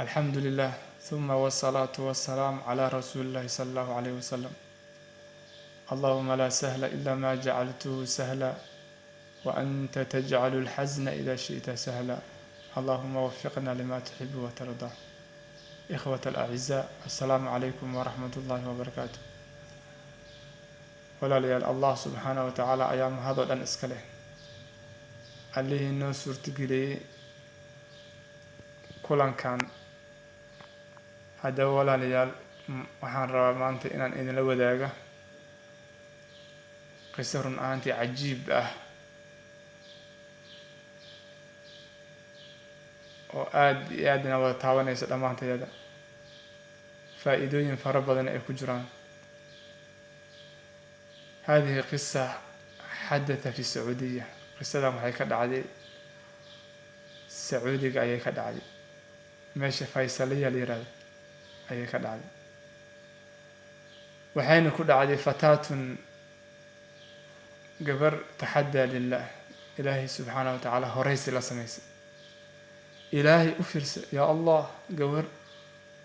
الحمد لله ثم والصلاة والسلام على رسول الله صلى الله عليه وسلم. اللهم لا سهل إلا ما جعلته سهلا وأنت تجعل الحزن إذا شئت سهلا. اللهم وفقنا لما تحب وترضى. إخوة الأعزاء، السلام عليكم ورحمة الله وبركاته. walaalyaal allah subxaana wa tacaala ayaa mahadoo dhan iska leh, allihii noo suurtageliyey kulankan. haddaba walaalayaal, waxaan rabaa maanta inaan idinla wadaaga qiso run ahaantii cajiib ah oo aada iyo aadna wada taabanaysa dhammaantayada, faa-iidooyin fara badan ay ku jiraan. هذه قصة حدث في السعودية. قصة waxay ka dhacday Sacuudiga ayay ka dhacday, meesha Faysaliya la yiraahdo ayay ka dhacday. waxayna ku dhacday fataatun, gabar taxaddaa lillah, ilaahay subxaanahu wa tacaala horeysi la samaysay. ilaahay u fiirsa yaa allah, gabar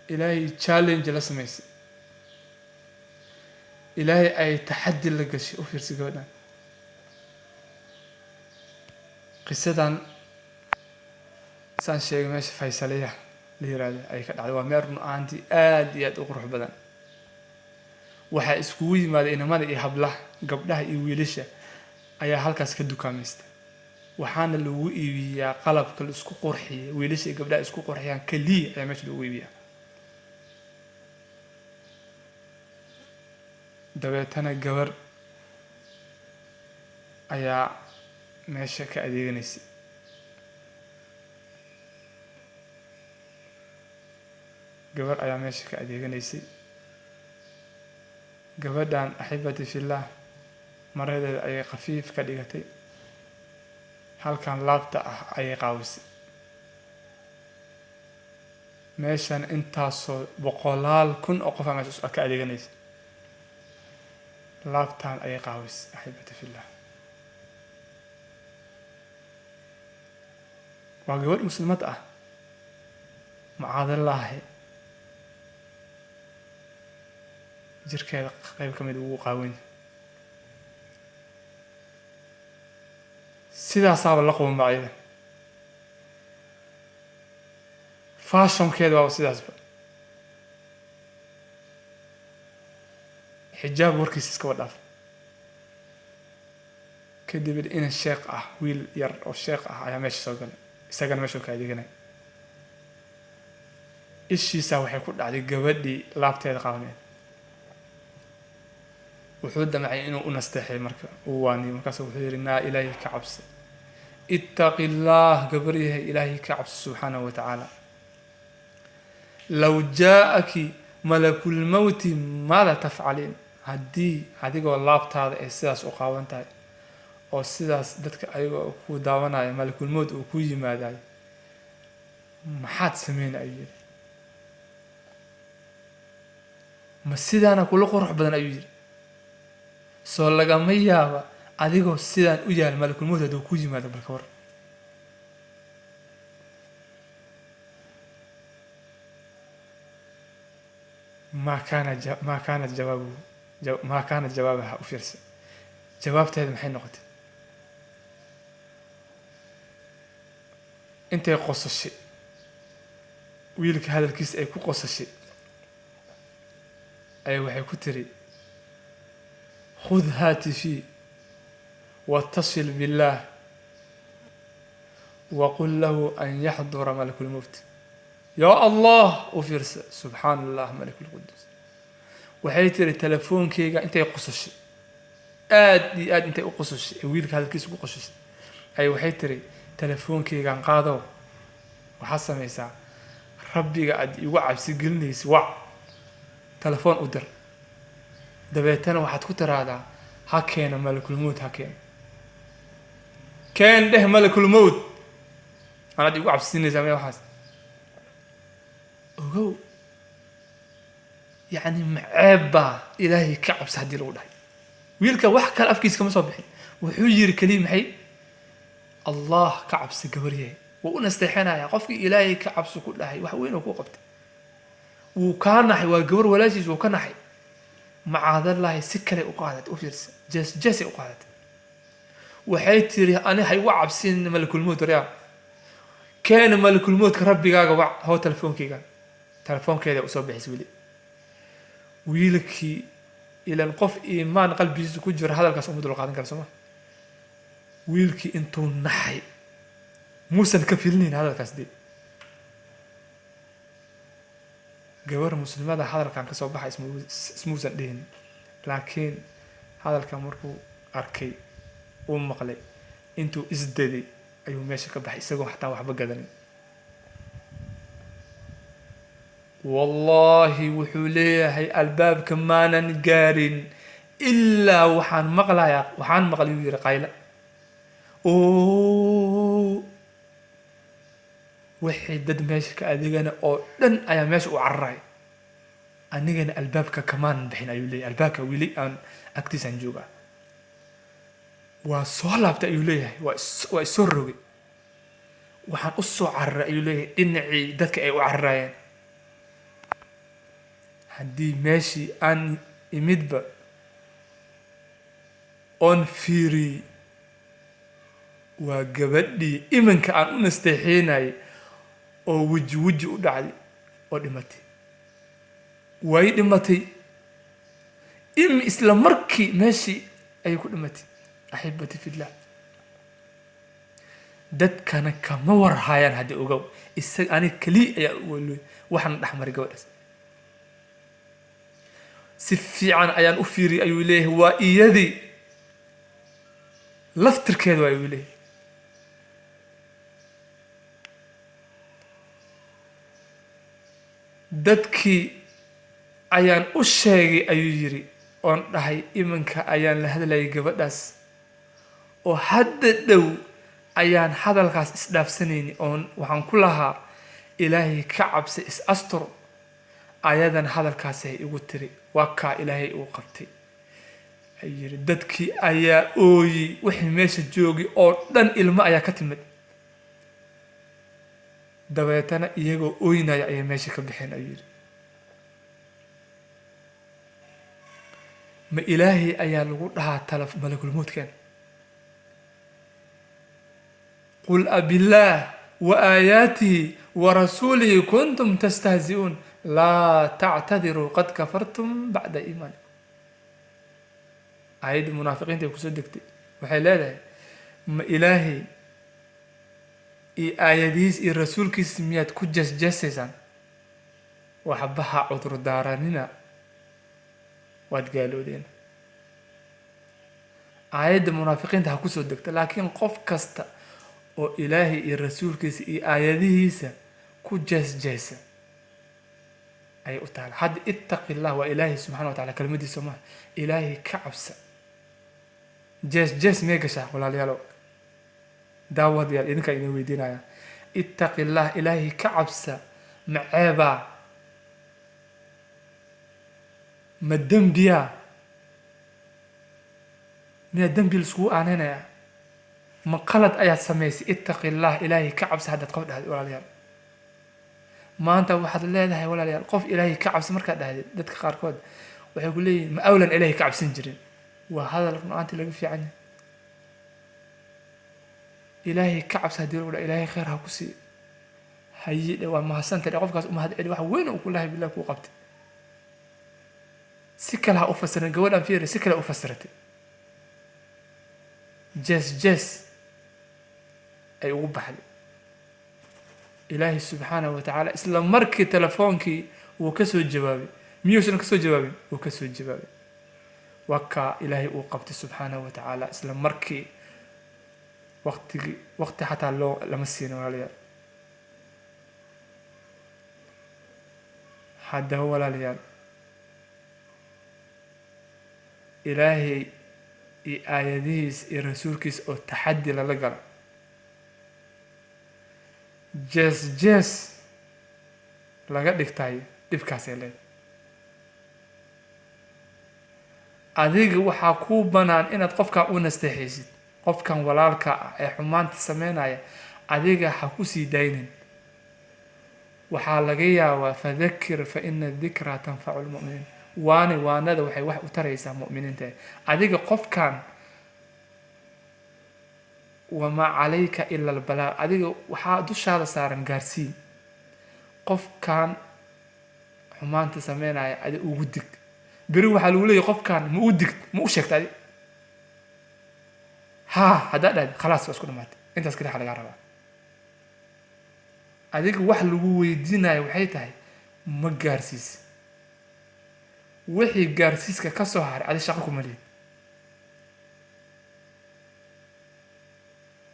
ilaahay challenge la samaysay, ilaahay ay taxaddi la gashay. u fiirsa gabadhan. qisadan saan sheegay meesha Faysaliya la yiraahdo ayay ka dhacday. waa meel run ahaantii aada iyo aada u qurux badan. waxaa iskugu yimaaday inamada iyo hablaha, gabdhaha iyo wiilasha ayaa halkaas ka dukaamaysta. waxaana lagu iibiyaa qalabka la isku qurxiya, wiilasha iyo gabdhaha isku qurxiyaan kaliya ayaa meesha lagu iibiyaa. dabeetana gabar ayaa meesha ka adeeganaysay. gabar ayaa meesha ka adeeganaysay. gabadhan axibati fillah, maradeeda ayay khafiif ka dhigatay, halkan laabta ah ayay qaawisay. meeshan intaasoo boqolaal kun oo qof aa meesha ka adeeganaysa, laabtaan ayay qaawisay. axibati fillah, waa gabadh muslimad ah, macaadallaahi jirkeeda qayb ka mid ugu qaawan. sidaasaaba la qaban bacyada, fashonkeeda waaba sidaasba. xijaab warkiisa iskaba dhaaf. kadib ina sheekh ah, wiil yar oo sheekh ah ayaa meesha soo galay, isagana meeshuu ka adeeganay. ishiisa waxay ku dhacday gabadhii laabteeda qaabneed. wuxuu damcay inuu u nasteexay, marka uu waaniyo. markaas wuxuu yidhi naa ilaahay ka cabsi, ittaqi illaah, gabaryahay ilaahay ka cabsi subxaanahu wa tacaala. low jaa-aki malakul mawti maada tafcaliin. haddii adigoo laabtaada ay sidaas u qaawan tahay, oo sidaas dadka ayagoo ku daawanaya malakul mawt uu ku yimaadayo, maxaad sameynay ayuu yidhi. ma sidaana kula qurux badan ayuu yidhi. soo lagama yaaba adigoo sidaan u yaal malakul mawt hadduu ku yimaado, balka war. ما كانت جوابها. u fiirsa jawaabteeda maxay noqotay. intay qosashay, wiilka hadalkiisa ay ku qosashay, ay waxay ku tiri khud haatifii wattasil billaah waqul lahu an yaxdura malakul mawt. yaa allah, u fiirsa, subxaana allah malakul qudus. waxay tiri telefoonkeyga intay qosashay, aada iyo aada intay u qosashay, ee wiilka hadalkiisa ku qosashay, ay waxay tiri telefoonkeygaan qaado, waxaad samaysaa rabbiga aad igu cabsi gelinaysa wac telefoon u dir dabeetana waxaad ku tiraahdaa ha keena malakul mawt ha keen dheh malakul mawt anaad igu cabsiinaysaa maya waxaas ogow يعني معبا إلهي كعب سهدي لو دحي ويلكا wax kale afkiis kama soo bixin wuxuu yiri kaliya maxay Allah kacab si gabariyay wuu nasteexanaya qofkii Ilaahay kacab ku dhahay wax weyn oo ku qabtay wuu ka naxay waa gabar walaashiis wuu ka naxay macaadallahi si kale u qaadat u fiirsa jas u qaadat waxay tiri ani hay u cabsin malakul mawt riya كان malakul mawt rabbigaaga wac hoo telefoonkeeda u soo bixis wili wiilkii ilan qof iimaan qalbigiisa ku jira hadalkaas uma dul qaadan karo Soomaa wiilkii intuu naxay muusan ka filnin hadalkaas dii gabar muslimada hadalkan ka soo baxay ismuusan dhihin laakiin hadalkan markuu arkay uu maqlay intuu isdaday ayuu meesha ka baxay isagoo xataa waxba gadanin والله وحوليه هي الباب كمانا نقارن إلا وحان مقلا وحان مقلا يوير قايلة أوووو وحي دد ماشي كأديغانا أو دن أيا ماشي وعراي أنيغانا الباب كمان بحين أيولي الباب كويلي أن أكتس أنجوغا وصولاب تأيوليه وإسروغي وحان أصو عرا أيوليه إنعي ددك أي وعرايان haddii meeshii aan imidba oon fiiriyey waa gabadhii iminka aan u nasteexeynayay oo weji u dhacday oo dhimatay way dhimatay isla markii meeshii ayay ku dhimatay axibati fillah dadkana kama warhayaan haddii ogow isaga ani kaliya ayaa waloy waxaan dhexmaray gabadhaas si fiican ayaan u fiiriyay ayuu leeyahay waa iyadii laftirkeedu ayuu leeyahay dadkii ayaan u sheegay ayuu yiri oon dhahay iminka ayaan la hadlayay gabadhaas oo hadda dhow ayaan hadalkaas isdhaafsanayni oon waxaan ku lahaa ilaahay ka cabsi is astur ayadan hadalkaas ay igu tiri waa ka ilaahay uu qabtay ayiri dadkii ayaa ooyi wixii meesha joogi oo dhan ilmo ayaa ka timid dabeetana iyagoo ooynaya ayaa meesha ka bixeen ayiri ma ilaahay ayaa lagu dhahaa talaf malakul mawtkan qul abillah wa ayatihi wa rasulihi kuntum tastahzi'un لا تعتذروا قد كفرتم بعد إيمانكم عيد المنافقين تبقوا صدقتي وحي لا ما إلهي آياديس الرسول كسميات كجس جسسا وحبها عذر داراننا واتقالوا دين عيد المنافقين تبقوا صدقتي لكن قف كستا وإلهي الرسول كس آياديس كجس جسا أي أتعالى حد اتق الله وإلهي سبحانه وتعالى كلمة دي سماه إلهي كعبسة جس ميقشة ولا ليالو داود يا إنك إنوي دينا اتق الله إلهي كعبسة معيبا ما الدم بيا من الدم بالسوء عننا يا ما قلت آيات سميسي اتق الله إلهي كعبسة هذا تقول ولا ليالو ما أنت واحد الله ولا ليال قف إلهي كعب سمرك ده دتك خاركود ويقول لي ما أولا إلهي كعب سنجرين وهذا القرآن تلاقي في عنه إلهي كعب سهدير ولا إلهي خيرها كسي هي وما حسنت لقف قاس هذا عدي واحد وين وكلها بالله وقبت سكلها أفسر جوالا فيه سكلها أفسرت جس أي وبحد إلهي سبحانه وتعالى إسلام مركي تلفونكي وكسو الجوابي ميوسن كسو جوابي وكسو الجوابي وكا إلهي وقبت سبحانه وتعالى إسلام مركي وقت حتى لو لمسينا ولا haddaba walaalayaal ilaahay iyo aayadihiis iyo rasuulkiis oo taxaddi lala gala jees laga dhigtayo dhibkaasay leedahay. adiga waxaa kuu banaan inaad qofkan u nasteexaysid, qofkan walaalka ah ee xumaanta sameynaya adiga ha ku sii daynin. waxaa laga yaabaa fadakir fa ina dikraa tanfacu lmu'miniin, waanada waxay wax u taraysaa mu'miniinta. adiga qofkan wamaa calayka ila albalaaq, adiga waxaa dushaada saaran gaarsiin. qofkan xumaanta sameynaya adi ugu dig, beri waxaa lagu leeyahy qofkan ma u digd ma u sheegta adi haddaa dhahd khalaas waa isku dhamaatay, intaas kaliya lagaa rabaa. adiga wax lagu weydiinayo waxay tahay ma gaarsiis, wixii gaarsiiska ka soo haray adi shaqo kuma lihid.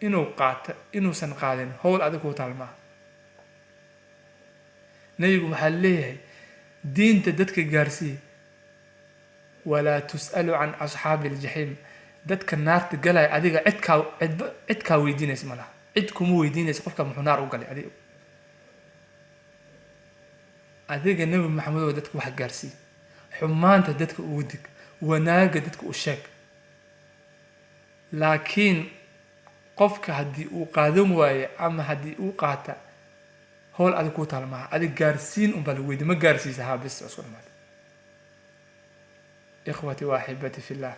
inuu qaato inuusan qaadin howl adig kuu taalmaa. nabigu waxaa leeyahay diinta dadka gaarsii, walaa tus'alu can asxaabi aljaxiim, dadka naarta galaya adiga cidkaa weydiinaysa ma laha, cid kuma weydiinaysa qofka muxuu naar u galay. adiga nebi maxamed oo dadka wax gaarsii, xumaanta dadka ugu dig, wanaaga dadka u sheeg. laakiin qofka haddii uu qaadan waayo ama haddii uu qaata howl adig kuu taal maaha, adig gaarsiin unbaa lagu weydiy, ma gaarsiisa haa bis isku dhamaatay. ikhwati wa axibati fillah,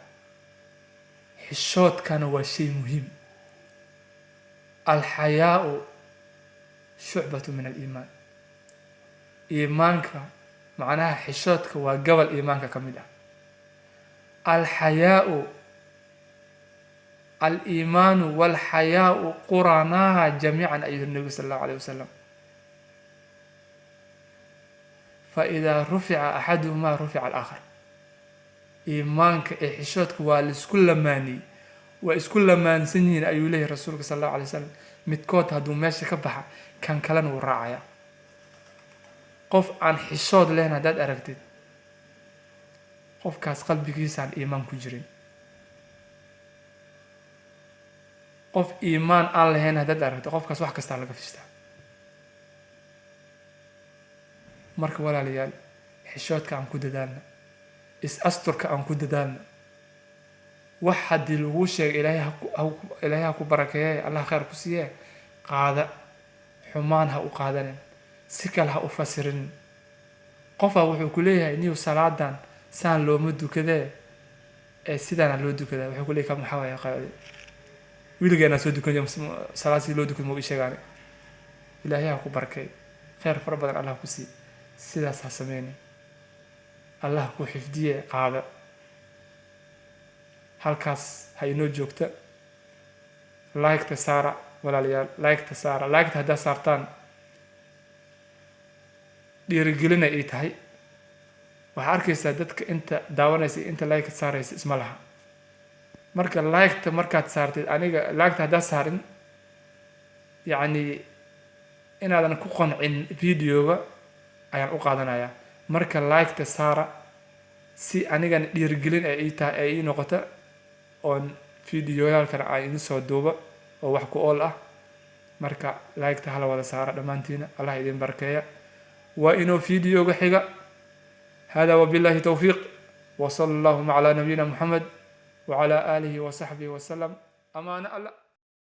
xishoodkana waa shay muhiim. alxayaau shucbatu min aliimaan, iimaanka macnaha xishoodka waa gobol iimaanka ka mid ah. alxayaau aliimaanu walxayaau quranaaha jamiican ayuha nabigu sala allahu alayh wasalam. faidaa rufica axaduhumaa rufica alaakhar. iimaanka ee xishoodka waa laisku lamaaniyey, waa isku lamaansan yihiin ayuu leeyahy rasuulka sala allahu alay wasalam. midkood hadduu meesha ka baxa kan kalena wuu raacaya. qof aan xishood lehen haddaad aragtid, qofkaas qalbigiisaan iimaan ku jirin. qof iimaan aan lahayn haddaad aragtid, qofkaas wax kastaa laga fishtaa. marka walaalayaal xishoodka aan ku dadaalna, is-asturka aan ku dadaalna. wax haddii laguu sheegay ilaahay ha ku barakeeye, allah khayr ku siiyee, qaada. xumaan ha u qaadanin, si kale ha u fasirin. qofaa wuxuu ku leeyahay niyu salaadan saan looma dukadee ee sidaana loo dukadaa. wuxuu ku leeyahy ka maxaa waaya qaadi wiligeenaa soo dukan salaad si loo dukad mau ii sheegaani. ilaahay ha ku barakeey, khayr fara badan allah ku sii. sidaas ha sameynin, allah ku xifdiye, qaada. halkaas ha inoo joogta. laygta saara walaalayaal, laygta saara. laygta haddaad saartaan dhiirigelina ii tahay. waxaa arkaysaa dadka inta daawanaysa inta laygta saaraysa isma laha. marka laygta markaad saartid, aniga laygta haddaad saarin yacni inaadan ku qancin videoga ayaan u qaadanayaa. marka laygta saara si anigana dhiirigelin ay ii tahay, ay ii noqoto oon videoyaalkana aan idin soo duuba oo wax ku ool ah. marka laygta hala wada saara dhammaantiina, allah idin barakeeya. waa inuu videoga xiga. hada wabillahi tawfiiq, wa sala allahuma calaa nabiyina muxamed wacalaa aalihi wasaxbihi wasalam. amaano alla.